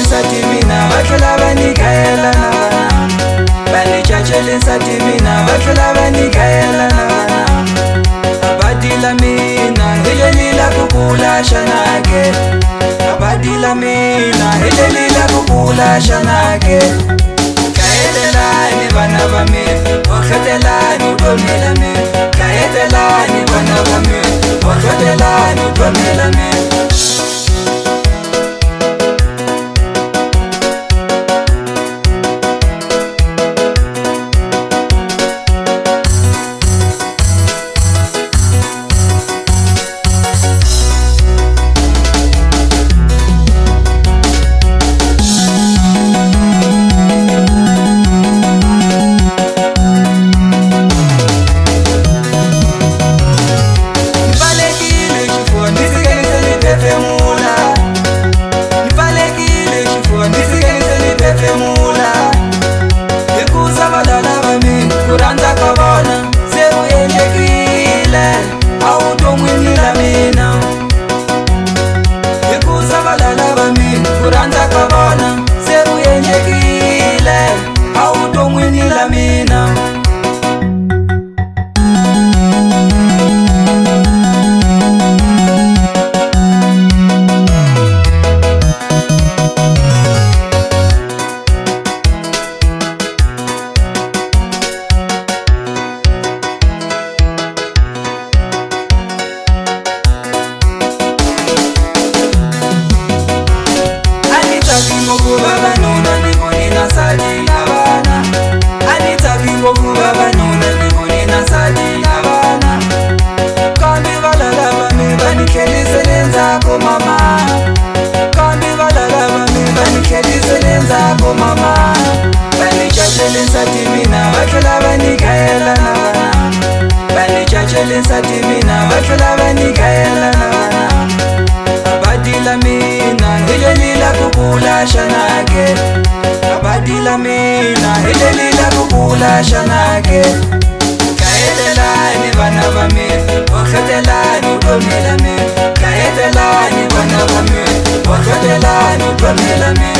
nsati mina batla banikayela na bana bani chachele nsati mina batla banikayela na bana abadila mina hilelila kukula shanake abadila mina hilelila kukula shanake kayetelani bana bami okhetelani udomelami kayetelani bana bami okhetelani udomelami Kuranda kabona seru yenjekile automwinila mina ikuza balala bami kuranda kabona seru yenjekile automwinila mina Kuba banuna nikunina sadi na bana anitaki kuba banuna nikunina sadi na bana kandi balala bami banikeliselenza ko mama kandi balala bami banikeliselenza ko mama banichachele nsati mina batla banikayela na bana banichachele nsati mina batla banikayela na bana abadila mina hilelila kukula shanake abadila mina hilelila kukula shanake kayetelani bana bami okhetelani udomelami kayetelani bana bami okhetelani udomelami